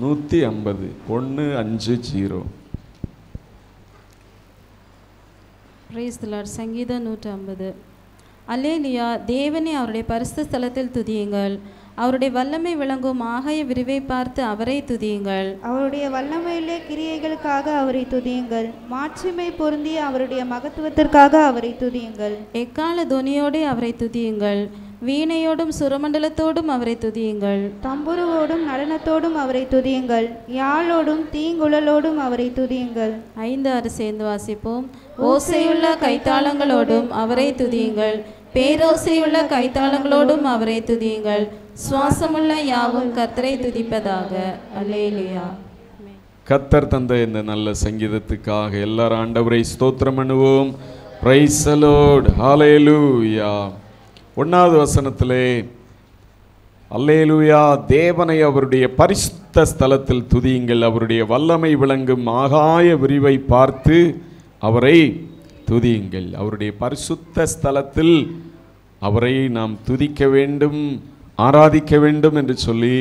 150 150. Price the Lord. சங்கீதம் 150. அல்லேலூயா. தேவனே அவருடைய பரிசுத்த ஸ்தலத்தில் துதியுங்கள். அவருடைய வல்லமை விளங்கும் ஆகாய விரிவை பார்த்து அவரை துதியுங்கள். அவருடைய வல்லமையிலே கிரியைகளுக்காக அவரை துதியுங்கள். மாட்சிமை பொருந்திய அவருடைய மகத்துவத்திற்காக அவரை துதியுங்கள். எக்கால துனியோடு அவரை துதியுங்கள். வீணையோடும் சுரமண்டலத்தோடும் அவரை துதியுங்கள். தம்புருவோடும் நடனத்தோடும் அவரை துதியுங்கள். யாழோடும் தீங்குழலோடும் அவரை துதியுங்கள். 5 6 சேர்ந்து வாசிப்போம். ஓசையுள்ள கைத்தாளங்களோடும் அவரை துதியுங்கள். பேரோசையுள்ள கைத்தாளங்களோடும் அவரை துதியுங்கள். சுவாசமுள்ள யாவும் கர்த்தரை துதிப்பதாக. அல்லேலூயா. கர்த்தர் தந்த இந்த நல்ல சங்கீதத்துக்காக எல்லாரும் ஆண்டவரை ஸ்தோத்திரம் பண்ணுவோம். Praise the lord. ஹல்லேலூயா. 1வது வசனத்திலே அல்லேலூயா. தேவனை அவருடைய பரிசுத்த ஸ்தலத்தில் துதியுங்கள். அவருடைய வல்லமை விளங்கும் ஆகாய விரிவை பார்த்து அவரை துதியுங்கள். அவருடைய பரிசுத்த ஸ்தலத்தில் அவரை நாம் துதிக்க வேண்டும், ஆராதிக்க வேண்டும் என்று சொல்லி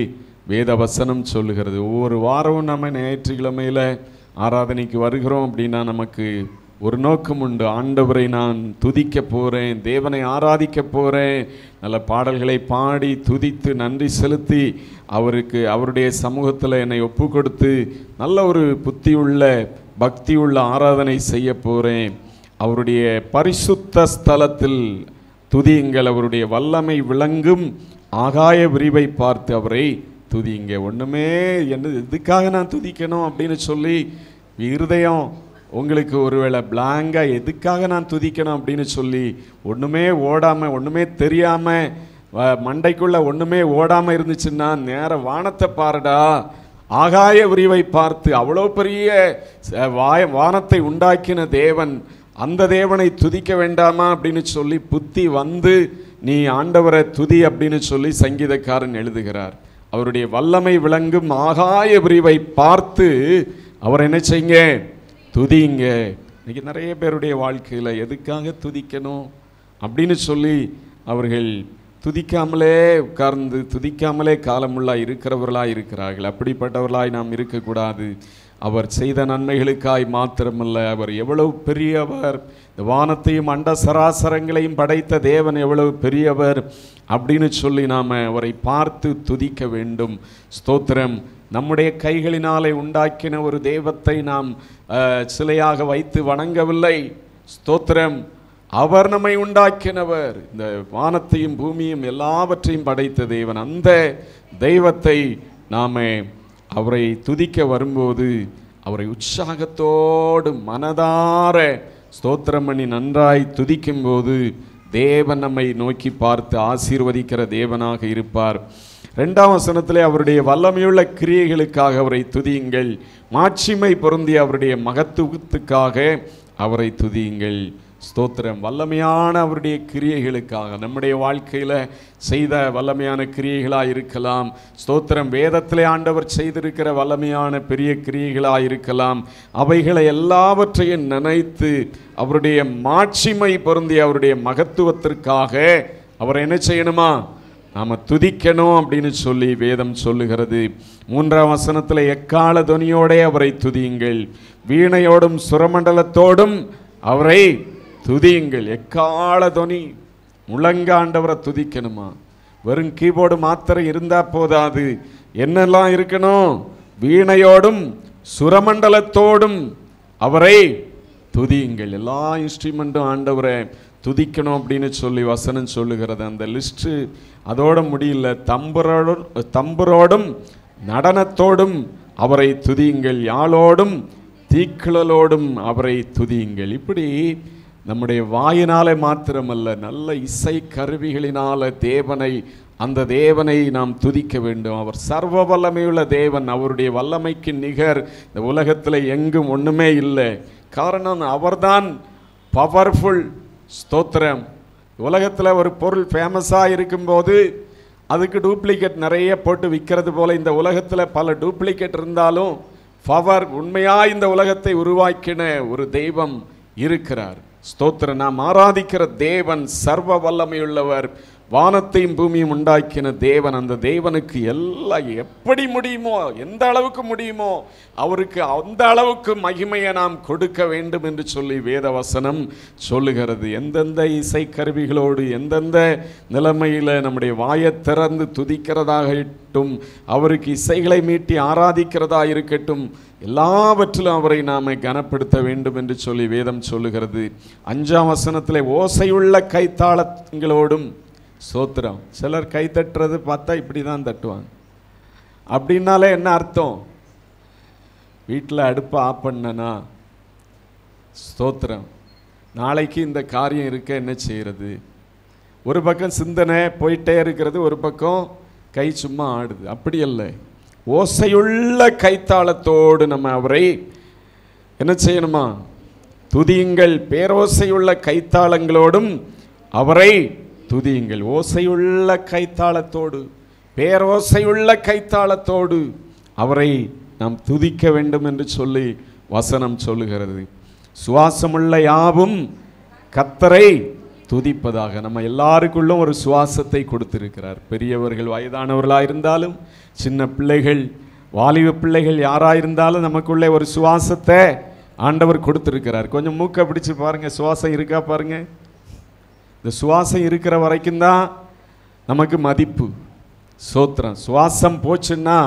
வேத வசனம் சொல்லுகிறது. ஒவ்வொரு வாரமும் நம்ம ஞாயிற்றுக்கிழமையில் ஆராதனைக்கு வருகிறோம் அப்படின்னா நமக்கு ஒரு நோக்கம் உண்டு. ஆண்டவரை நான் துதிக்க போகிறேன், தேவனை ஆராதிக்க போகிறேன், நல்ல பாடல்களை பாடி துதித்து நன்றி செலுத்தி அவருக்கு அவருடைய சமூகத்தில் என்னை ஒப்பு கொடுத்து நல்ல ஒரு புத்தியுள்ள பக்தியுள்ள ஆராதனை செய்ய போகிறேன். அவருடைய பரிசுத்த ஸ்தலத்தில் துதியுங்கள். அவருடைய வல்லமை விளங்கும் ஆகாய விரிவை பார்த்து அவரை துதியுங்க. ஒன்றுமே என்ன எதுக்காக நான் துதிக்கணும் அப்படின்னு சொல்லி இருதயம் உங்களுக்கு ஒருவேளை பிளாங்காக எதுக்காக நான் துதிக்கணும் அப்படின்னு சொல்லி ஒன்றுமே ஓடாமல் ஒன்றுமே தெரியாமல் மண்டைக்குள்ளே ஒன்றுமே ஓடாமல் இருந்துச்சுன்னா நேர வானத்தை பாருடா. ஆகாய விரிவை பார்த்து அவ்வளோ பெரிய வானத்தை உண்டாக்கின தேவன், அந்த தேவனை துதிக்க வேண்டாமா அப்படின்னு சொல்லி புத்தி வந்து நீ ஆண்டவரை துதி அப்படின்னு சொல்லி சங்கீதக்காரன் எழுதுகிறார். அவருடைய வல்லமை விளங்கும் ஆகாய விரிவை பார்த்து அவர் என்ன செய்யுங்க, துதிங்க. இன்னைக்கு நிறைய பேருடைய வாழ்க்கையில் எதுக்காக துதிக்கணும் அப்படின்னு சொல்லி அவர்கள் துதிக்காமலே உட்கார்ந்து துதிக்காமலே காலமுள்ளாய் இருக்கிறவர்களாய் இருக்கிறார்கள். அப்படிப்பட்டவர்களாய் நாம் இருக்கக்கூடாது. அவர் செய்த நன்மைகளுக்காய் மாத்திரமல்ல, அவர் எவ்வளவு பெரியவர், இந்த வானத்தையும் அண்ட சராசரங்களையும் படைத்த தேவன் எவ்வளவு பெரியவர் அப்படின்னு சொல்லி நாம் அவரை பார்த்து துதிக்க வேண்டும். ஸ்தோத்திரம். நம்முடைய கைகளினாலே உண்டாக்கின ஒரு தெய்வத்தை நாம் சிலையாக வைத்து வணங்கவில்லை. ஸ்தோத்திரம். அவர் நம்மை உண்டாக்கினவர், இந்த வானத்தையும் பூமியும் எல்லாவற்றையும் படைத்த தேவன். அந்த தெய்வத்தை நாம் அவரை துதிக்க வரும்போது அவரை உற்சாகத்தோடு மனதார ஸ்தோத்திரம் பண்ணி நன்றாய் துதிக்கும் போது தேவன் நம்மை நோக்கி பார்த்து ஆசீர்வதிக்கிற தேவனாக இருப்பார். 2ஆம் வசனத்திலே அவருடைய வல்லமையுள்ள கிரியைகளுக்காக அவரை துதியுங்கள், மாட்சிமை பொருந்திய அவருடைய மகத்துவத்துக்காக அவரை துதியுங்கள். ஸ்தோத்திரம். வல்லமையான அவருடைய கிரியைகளுக்காக, நம்முடைய வாழ்க்கையில் செய்த வல்லமையான கிரியைகளாக இருக்கலாம். ஸ்தோத்திரம். வேதத்திலே ஆண்டவர் செய்திருக்கிற வல்லமையான பெரிய கிரியைகளாக இருக்கலாம். அவைகளை எல்லாவற்றையும் நினைத்து அவருடைய மாட்சிமை பொருந்திய அவருடைய மகத்துவத்திற்காக அவர் என்ன செய்யணுமா? நாம் துதிக்கணும் அப்படின்னு சொல்லி வேதம் சொல்லுகிறது. 3ஆம் வசனத்தில் எக்கால துணியோடே அவரை துதியுங்கள், வீணையோடும் சுரமண்டலத்தோடும் அவரை துதியுங்கள். எக்கால துணி, முழங்காண்டவரை துதிக்கணுமா? வெறும் கீபோர்டு மாத்திரம் இருந்தால் போதாது. என்னெல்லாம் இருக்கணும்? வீணையோடும் சுரமண்டலத்தோடும் அவரை துதியுங்கள். எல்லா இன்ஸ்ட்ருமெண்ட்டும் ஆண்டவரை துதிக்கணும் அப்படின்னு சொல்லி வசனம் சொல்லுகிறது. அந்த லிஸ்ட்டு அதோட முடியல. தம்புரோடும் நடனத்தோடும் அவரை துதியுங்கள், யாழோடும் தீக்குழலோடும் அவரை துதியுங்கள். இப்படி நம்முடைய வாயினாலே மாத்திரமல்ல, நல்ல இசை கருவிகளினால அந்த தேவனை நாம் துதிக்க வேண்டும். அவர் சர்வ வல்லமையுள்ள தேவன். அவருடைய வல்லமைக்கு நிகர் இந்த உலகத்தில் எங்கும் ஒன்றுமே இல்லை. காரணம், அவர்தான் பவர்ஃபுல். ஸ்தோத்திரம். உலகத்தில் ஒரு பொருள் ஃபேமஸாக இருக்கும்போது அதுக்கு டூப்ளிகேட் நிறைய போட்டு விற்கிறது போல இந்த உலகத்தில் பல டூப்ளிகேட் இருந்தாலும் பவர் உண்மையாக இந்த உலகத்தை உருவாக்கின ஒரு தெய்வம் இருக்கிறார். ஸ்தோத்திரம். நாம் ஆராதிக்கிற தேவன் சர்வ வல்லமையுள்ளவர், வானத்தையும் பூமியும் உண்டாக்கின தேவன். அந்த தேவனுக்கு எல்லாம் எப்படி முடியுமோ, எந்த அளவுக்கு முடியுமோ அவருக்கு அந்த அளவுக்கு மகிமையை நாம் கொடுக்க வேண்டும் என்று சொல்லி வேதவசனம் சொல்லுகிறது. எந்தெந்த இசை கருவிகளோடு எந்தெந்த நிலைமையில் நம்முடைய வாயை திறந்து துதிக்கிறதாகட்டும், அவருக்கு இசைகளை மீட்டி ஆராதிக்கிறதா இருக்கட்டும், எல்லாவற்றிலும் அவரை நாம் கனப்படுத்த வேண்டும் என்று சொல்லி வேதம் சொல்லுகிறது. 5ஆம் வசனத்திலே ஓசையுள்ள கைத்தாளங்களோடும் ஸ்தோத்திரம். சிலர் கை தட்டுறது பார்த்தா இப்படி தான் தட்டுவாங்க. அப்படின்னாலே என்ன அர்த்தம்? வீட்டில் அடுப்பை ஆஃப் பண்ணனா ஸ்தோத்திரம், நாளைக்கு இந்த காரியம் இருக்க என்ன செய்கிறது? ஒரு பக்கம் சிந்தனை போயிட்டே இருக்கிறது, ஒரு பக்கம் கை சும்மா ஆடுது. அப்படி அல்ல. ஓசையுள்ள கைத்தாளத்தோடு நம்ம அவரை என்ன செய்யணுமா? துதியுங்கள். பேரோசையுள்ள கைத்தாளங்களோடும் அவரை துதியுங்கள். ஓசையுள்ள கைத்தாளத்தோடு, பேரோசையுள்ள கைத்தாளத்தோடு அவரை நாம் துதிக்க வேண்டும் என்று சொல்லி வசனம் சொல்லுகிறது. சுவாசமுள்ள யாவும் கர்த்தரை துதிப்பதாக. நம்ம எல்லாருக்குள்ளும் ஒரு சுவாசத்தை கொடுத்திருக்கிறார். பெரியவர்கள், வயதானவர்களாக இருந்தாலும், சின்ன பிள்ளைகள், வாலிப பிள்ளைகள் யாராக இருந்தாலும் நமக்குள்ளே ஒரு சுவாசத்தை ஆண்டவர் கொடுத்திருக்கிறார். கொஞ்சம் மூக்கை பிடிச்சு பாருங்க, சுவாசம் இருக்கா பாருங்க. இந்த சுவாசம் இருக்கிற வரைக்கும் தான் நமக்கு மதிப்பு. சோத்திரம். சுவாசம் போச்சுன்னா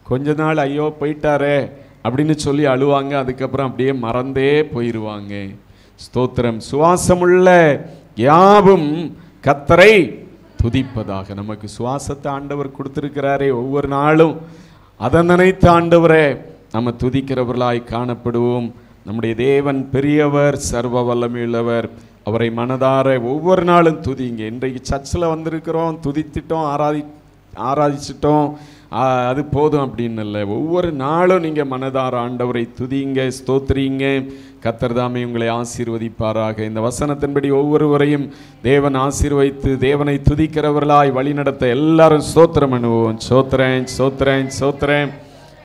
கொஞ்ச நாள் ஐயோ போயிட்டாரே அப்படின்னு சொல்லி அழுவாங்க. அதுக்கப்புறம் அப்படியே மறந்தே போயிடுவாங்க. ஸ்தோத்திரம். சுவாசமுள்ள யாவும் கர்த்தரை துதிப்பதாக. நமக்கு சுவாசத்தை ஆண்டவர் கொடுத்திருக்கிறாரே, ஒவ்வொரு நாளும் அதை நினைத்து ஆண்டவரே நம்ம துதிக்கிறவர்களாய் காணப்படுவோம். நம்முடைய தேவன் பெரியவர், சர்வ வல்லமையுள்ளவர். அவரை மனதார ஒவ்வொரு நாளும் துதிங்க. இன்றைக்கு சர்ச்சில் வந்திருக்கிறோம், துதித்துட்டோம், ஆராதிச்சிட்டோம், அது போதும் அப்படின்னு இல்லை. ஒவ்வொரு நாளும் நீங்கள் மனதார ஆண்டவரை துதிங்க, ஸ்தோத்திரிங்க. கர்த்தர் தாமே உங்களை ஆசீர்வதிப்பாராக. இந்த வசனத்தின்படி ஒவ்வொருவரையும் தேவன் ஆசீர்வதித்து தேவனை துதிக்கிறவர்களாய் வழி நடத்த எல்லாரும் ஸ்தோத்திரம் பண்ணுவோம். சோத்திரேன் சோத்திரேன் சோத்திரேன்.